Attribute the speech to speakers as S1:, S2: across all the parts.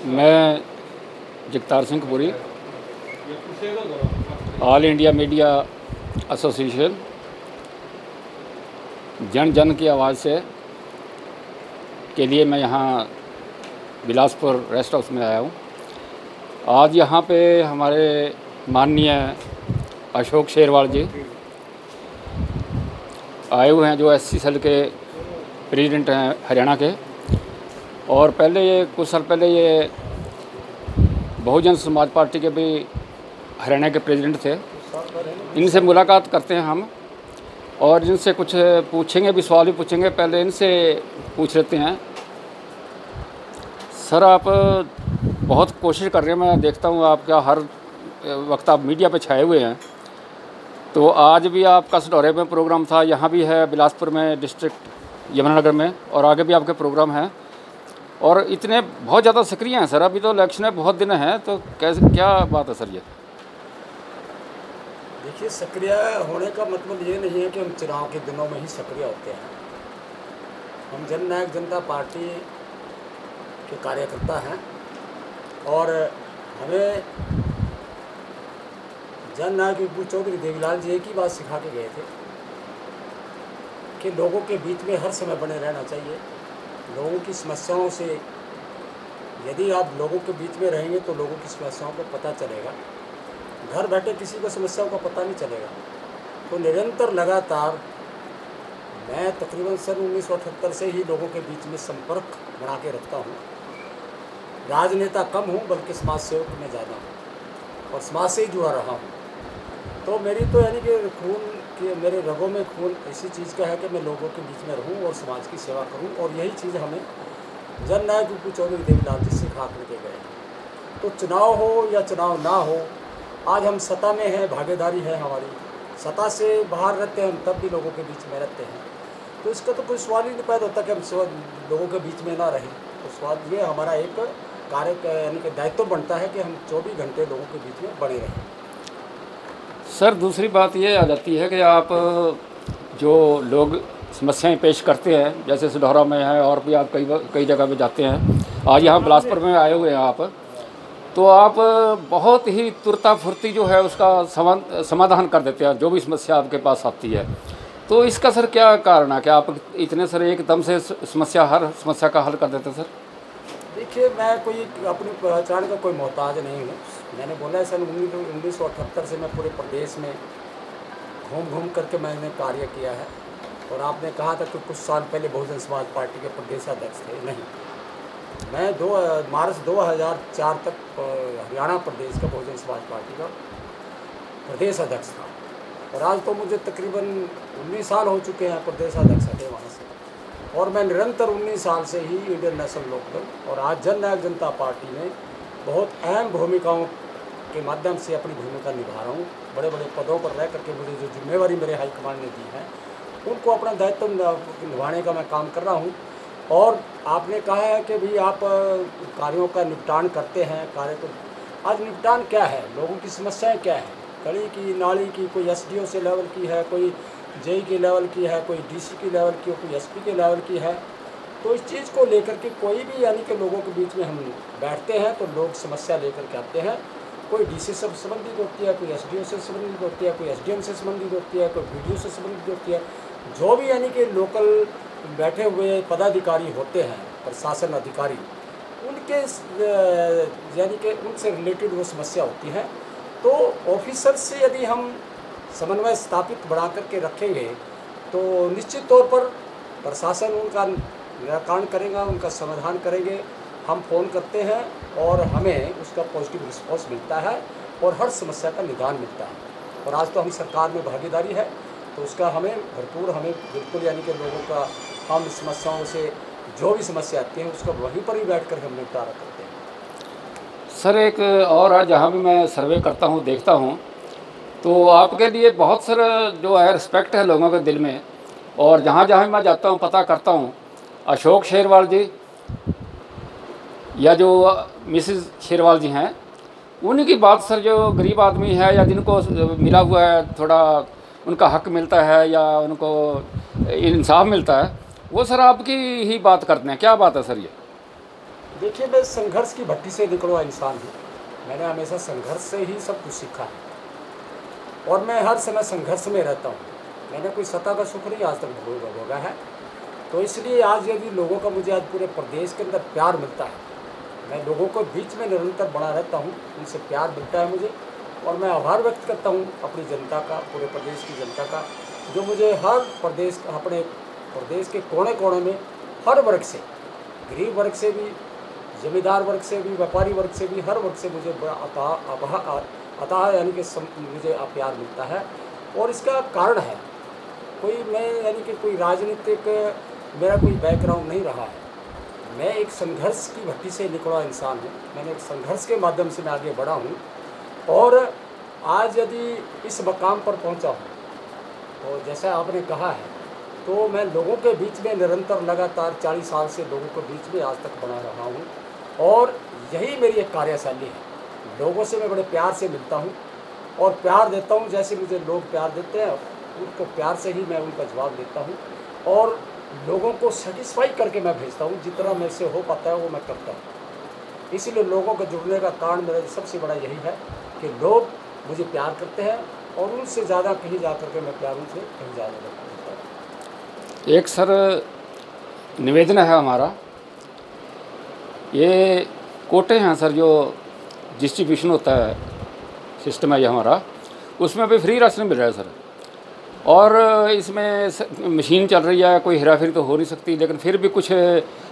S1: मैं Jagtar Singh Kapoori, all India media association जन जन की आवाज़ से के लिए मैं यहाँ बिलासपुर रेस्ट हाउस में आया हूँ। आज यहाँ पे हमारे माननीय अशोक शेरवाल जी आए हुए हैं, जो एससी सेल के प्रेसिडेंट हैं हरियाणा के, और पहले ये कुछ साल पहले ये बहुजन समाज पार्टी के भी हरियाणा के प्रेसिडेंट थे। इनसे मुलाकात करते हैं हम और इनसे कुछ पूछेंगे भी, सवाल भी पूछेंगे। पहले इनसे पूछ लेते हैं। सर, आप बहुत कोशिश कर रहे हैं, मैं देखता हूँ आपका हर वक्त आप मीडिया पे छाए हुए हैं। तो आज भी आपका सढौरे में प्रोग्राम था, यहाँ भी है बिलासपुर में, डिस्ट्रिक्ट यमुनानगर में, और आगे भी आपके प्रोग्राम हैं और इतने बहुत ज़्यादा सक्रिय हैं। सर, अभी तो इलेक्शन में बहुत दिन हैं, तो कैसे, क्या बात है सर? ये
S2: देखिए, सक्रिय होने का मतलब ये नहीं है कि हम चुनाव के दिनों में ही सक्रिय होते हैं। हम जननायक जनता पार्टी के कार्यकर्ता हैं और हमें जननायक विभू चौधरी देवीलाल जी एक ही बात सिखा के गए थे कि लोगों के बीच में हर समय बने रहना चाहिए। लोगों की समस्याओं से, यदि आप लोगों के बीच में रहेंगे तो लोगों की समस्याओं को पता चलेगा। घर बैठे किसी को समस्याओं का पता नहीं चलेगा। तो निरंतर लगातार मैं तकरीबन सन 1978 से ही लोगों के बीच में संपर्क बना के रखता हूँ। राजनेता कम हूँ, बल्कि समाज सेवक में ज़्यादा हूँ और समाज से ही जुड़ा रहा हूँ। तो मेरी तो यानी कि खून के, मेरे रगों में खून इसी चीज़ का है कि मैं लोगों के बीच में रहूँ और समाज की सेवा करूँ, और यही चीज़ हमें जननायक विभू चौधरी देवीलाल जी सिखा करके गए। तो चुनाव हो या चुनाव ना हो, आज हम सत्ता में हैं, भागीदारी है हमारी, सत्ता से बाहर रहते हैं हम, तब भी लोगों के बीच में रहते हैं। तो इसका तो कोई सवाल ही नहीं पैदा होता कि हम लोगों के बीच में ना रहें। तो सवाल ये हमारा एक कार्य यानी कि दायित्व बनता है कि हम 24 घंटे लोगों के बीच में बने रहें।
S1: सर, दूसरी बात ये आ जाती है कि आप जो लोग समस्याएं पेश करते हैं, जैसे सढौरा में है और भी आप कई जगह पे जाते हैं, आज यहाँ बिलासपुर में आए हुए हैं आप, तो आप बहुत ही तुरता फुर्ती जो है उसका समाधान कर देते हैं जो भी समस्या आपके पास आती है। तो इसका सर क्या कारण है कि आप इतने सर एकदम से हर समस्या का हल कर देते हैं? सर
S2: देखिए, मैं कोई अपनी पहचान का कोई मोहताज नहीं हूँ। मैंने बोला है, सन 1978 से मैं पूरे प्रदेश में घूम करके मैंने कार्य किया है। और आपने कहा था कि कुछ साल पहले बहुजन समाज पार्टी के प्रदेशाध्यक्ष थे। नहीं, मैं मार्च 2004 तक हरियाणा प्रदेश का बहुजन समाज पार्टी का प्रदेश अध्यक्ष था, और आज तो मुझे तकरीबन 19 साल हो चुके हैं प्रदेशाध्यक्ष थे वहाँ से। और मैं निरंतर 19 साल से ही इंडियन नेशनल लोकदल और आज जननायक जनता पार्टी में बहुत अहम भूमिकाओं के माध्यम से अपनी भूमिका निभा रहा हूँ। बड़े बड़े पदों पर रह करके मुझे जो जिम्मेवारी मेरे हाईकमान ने दी है, उनको अपना दायित्व निभाने का मैं काम कर रहा हूँ। और आपने कहा है कि भी आप कार्यों का निपटान करते हैं, कार्य को आज निपटान क्या है, लोगों की समस्याएं क्या है, गली की नाली की, कोई एसडीओ से लेवल की है, कोई जेई के लेवल की है, कोई डीसी की लेवल की, कोई एसपी के लेवल की है। तो इस चीज़ को लेकर के कोई भी यानी कि लोगों के बीच में हम बैठते हैं तो लोग समस्या लेकर के आते हैं। कोई डीसी से संबंधित होती है, कोई एसडीओ से संबंधित होती है, कोई एसडीएम से संबंधित होती है, कोई बीडीओ से संबंधित होती है। जो भी यानी कि लोकल बैठे हुए पदाधिकारी होते हैं, प्रशासन अधिकारी, उनके यानी कि उनसे रिलेटेड वो समस्या होती है। तो ऑफिसर से यदि हम समन्वय स्थापित बढ़ा करके रखेंगे तो निश्चित तौर पर प्रशासन उनका निराकरण करेगा, उनका समाधान करेंगे। हम फ़ोन करते हैं और हमें उसका पॉजिटिव रिस्पॉन्स मिलता है और हर समस्या का निदान मिलता है। और आज तो हम सरकार में भागीदारी है, तो उसका हमें बिल्कुल यानी कि लोगों का, हम समस्याओं से जो भी समस्या आती है उसका वहीं पर ही बैठ कर हम निपटारा करते हैं।
S1: सर, एक और आज जहाँ भी मैं सर्वे करता हूँ, देखता हूँ, तो आपके लिए बहुत सारा जो है रिस्पेक्ट है लोगों के दिल में, और जहाँ जहाँ मैं जाता हूँ पता करता हूँ, अशोक शेरवाल जी या जो मिसेस शेरवाल जी हैं, उनकी बात सर, जो गरीब आदमी है या जिनको मिला हुआ है, थोड़ा उनका हक मिलता है या उनको इंसाफ मिलता है, वो सर आपकी ही बात करते हैं। क्या बात है सर ये?
S2: देखिए, मैं संघर्ष की भट्टी से निकला इंसान हूँ। मैंने हमेशा संघर्ष से ही सब कुछ सीखा है और मैं हर समय संघर्ष में रहता हूँ। मैंने कोई सत्ता का सुख नहीं आज तक भोगा है। तो इसलिए आज यदि लोगों का मुझे आज पूरे प्रदेश के अंदर प्यार मिलता है, मैं लोगों को बीच में निरंतर बना रहता हूँ, उनसे प्यार मिलता है मुझे और मैं आभार व्यक्त करता हूँ अपनी जनता का, पूरे प्रदेश की जनता का, जो मुझे हर प्रदेश अपने प्रदेश के कोने कोने में हर वर्ग से, गरीब वर्ग से भी, जमींदार वर्ग से भी, व्यापारी वर्ग से भी, हर वर्ग से मुझे बड़ा अताह यानी कि मुझे प्यार मिलता है। और इसका कारण है मैं यानी कि कोई राजनीतिक मेरा कोई बैकग्राउंड नहीं रहा है। मैं एक संघर्ष की भट्टी से निकला इंसान हूँ। मैंने एक संघर्ष के माध्यम से मैं आगे बढ़ा हूँ और आज यदि इस मकाम पर पहुँचा हूँ तो जैसा आपने कहा है, तो मैं लोगों के बीच में निरंतर लगातार 40 साल से लोगों के बीच में आज तक बना रहा हूँ और यही मेरी एक कार्यशैली है। लोगों से मैं बड़े प्यार से मिलता हूँ और प्यार देता हूँ, जैसे मुझे लोग प्यार देते हैं उनको प्यार से ही मैं उनका जवाब देता हूँ और लोगों को सेटिस्फाई करके मैं भेजता हूँ। जितना मेरे से हो पाता है वो मैं करता हूँ। इसीलिए लोगों का जुड़ने का कारण मेरा सबसे बड़ा यही है कि लोग मुझे प्यार करते हैं और उनसे ज़्यादा कहीं जा कर के मैं प्यार उनसे कहीं ज़्यादा करता हूँ।
S1: एक सर निवेदन है हमारा, ये कोटे हैं सर, जो डिस्ट्रीब्यूशन होता है सिस्टम है ये हमारा, उसमें अभी फ्री राशन मिल रहा है सर। और इसमें मशीन चल रही है, कोई हेराफेरी तो हो नहीं सकती, लेकिन फिर भी कुछ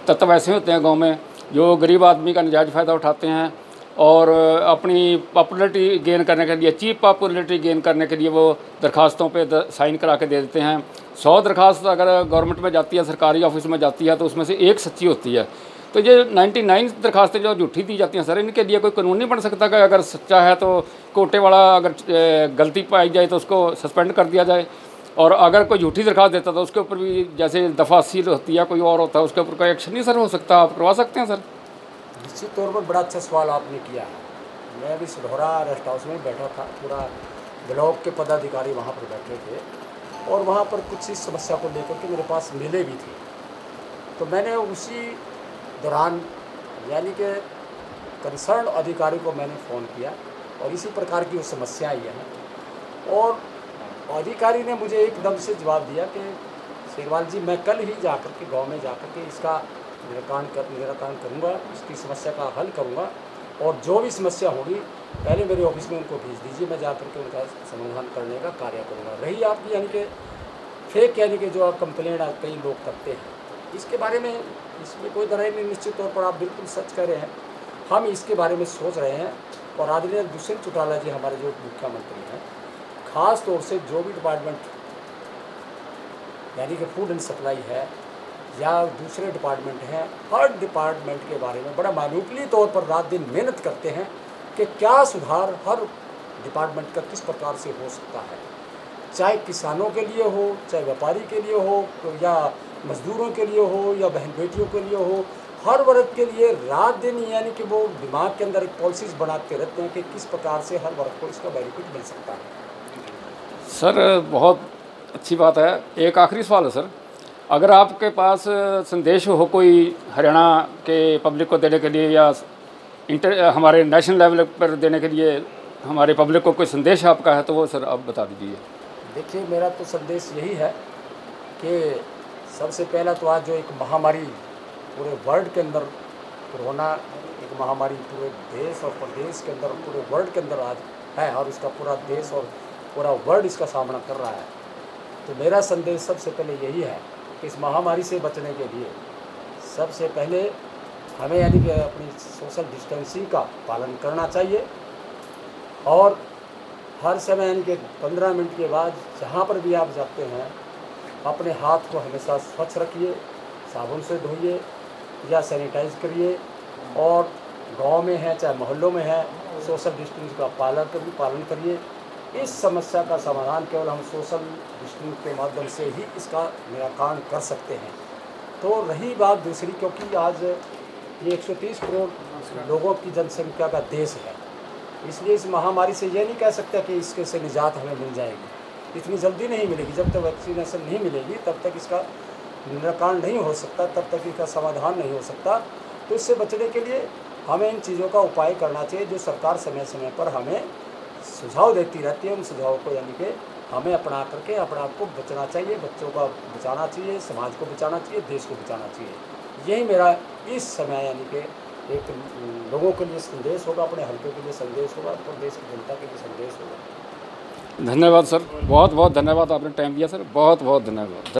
S1: तत्व ऐसे होते हैं गांव में जो गरीब आदमी का नाजायज़ फ़ायदा उठाते हैं और अपनी पॉपुलरिटी गेन करने के लिए, चीप पॉपुलरिटी गेन करने के लिए वो दरखास्तों पे साइन करा के दे देते हैं। 100 दरखास्त अगर गवर्नमेंट में जाती है, सरकारी ऑफिस में जाती है, तो उसमें से एक सच्ची होती है। तो ये 99 दरखास्तें जो झूठी दी जाती हैं सर, इनके लिए कोई कानून नहीं बन सकता कि अगर सच्चा है तो कोटे वाला अगर गलती पाई जाए तो उसको सस्पेंड कर दिया जाए, और अगर कोई झूठी दरखास्त देता तो उसके ऊपर भी जैसे दफ़ा सील होती है कोई और होता है, उसके ऊपर कोई एक्शन नहीं सर हो सकता? आप करवा सकते हैं सर?
S2: निश्चित तौर पर बड़ा अच्छा सवाल आपने किया है। मैं अभी सिढौरा रेस्ट हाउस में बैठा था, पूरा ब्लॉक के पदाधिकारी वहाँ पर बैठे थे और वहाँ पर कुछ इस समस्या को लेकर के मेरे पास मिले भी थे। तो मैंने उसी दौरान यानी कि कंसर्न अधिकारी को मैंने फ़ोन किया और इसी प्रकार की वो समस्या आई है और अधिकारी ने मुझे एकदम से जवाब दिया कि शेरवाल जी, मैं कल ही जाकर के गांव में जाकर के इसका निराकरण करूंगा, इसकी समस्या का हल करूंगा और जो भी समस्या होगी पहले मेरे ऑफिस में उनको भेज दीजिए, मैं जाकर के उनका समाधान करने का कार्य करूंगा। रही आपकी यानी कि फेक यानी कि जो आप कंप्लेंट कई लोग करते हैं, इसके बारे में इसमें कोई तरह नहीं, निश्चित तौर पर आप बिल्कुल सच कह रहे हैं। हम इसके बारे में सोच रहे हैं और आदरणीय दुष्यंत चौटाला जी हमारे जो मुख्यमंत्री हैं, ख़ास तौर से जो भी डिपार्टमेंट यानी कि फूड एंड सप्लाई है या दूसरे डिपार्टमेंट हैं, हर डिपार्टमेंट के बारे में बड़ा मानूकली तौर पर रात दिन मेहनत करते हैं कि क्या सुधार हर डिपार्टमेंट का किस प्रकार से हो सकता है, चाहे किसानों के लिए हो, चाहे व्यापारी के लिए हो, या मजदूरों के लिए हो, या बहन बेटियों के लिए हो, हर वर्ग के लिए रात दिन यानी कि वो दिमाग के अंदर एक पॉलिसीज़ बनाते रहते हैं कि किस प्रकार से हर वर्ग को इसका बेनिफिट मिल सकता है।
S1: सर बहुत अच्छी बात है। एक आखिरी सवाल है सर, अगर आपके पास संदेश हो कोई हरियाणा के पब्लिक को देने के लिए या हमारे नेशनल लेवल पर देने के लिए हमारे पब्लिक को कोई संदेश आपका है तो वो सर आप बता दीजिए।
S2: देखिए, मेरा तो संदेश यही है कि सबसे पहला तो आज जो एक महामारी पूरे वर्ल्ड के अंदर, कोरोना एक महामारी पूरे देश और प्रदेश के अंदर, पूरे वर्ल्ड के अंदर आज है और इसका पूरा देश और पूरा वर्ल्ड इसका सामना कर रहा है। तो मेरा संदेश सबसे पहले यही है कि इस महामारी से बचने के लिए सबसे पहले हमें यानी कि अपनी सोशल डिस्टेंसिंग का पालन करना चाहिए और हर समय यानी कि 15 मिनट के बाद जहाँ पर भी आप जाते हैं अपने हाथ को हमेशा स्वच्छ रखिए, साबुन से धोइए या सैनिटाइज करिए और गांव में है चाहे मोहल्लों में है सोशल डिस्टेंस का पालन करिए। इस समस्या का समाधान केवल हम सोशल डिस्टेंस के माध्यम से ही इसका निराकरण कर सकते हैं। तो रही बात दूसरी, क्योंकि आज ये 130 करोड़ लोगों की जनसंख्या का देश है, इसलिए इस महामारी से ये नहीं कह सकते कि इसके से निजात हमें मिल जाएगी। इतनी जल्दी नहीं मिलेगी। जब तक वैक्सीनेशन नहीं मिलेगी तब तक इसका निराकरण नहीं हो सकता, तब तक इसका समाधान नहीं हो सकता। तो इससे बचने के लिए हमें इन चीज़ों का उपाय करना चाहिए, जो सरकार समय समय पर हमें सुझाव देती रहती है। उन सुझावों को यानी कि हमें अपना करके अपने आप को बचना चाहिए, बच्चों का बचाना चाहिए, समाज को बचाना चाहिए, देश को बचाना चाहिए। यही मेरा इस समय यानी कि एक लोगों के लिए संदेश होगा, अपने हल्के के लिए संदेश होगा, और देश की जनता के लिए संदेश होगा।
S1: धन्यवाद सर, बहुत बहुत धन्यवाद, आपने टाइम दिया सर, बहुत बहुत धन्यवाद।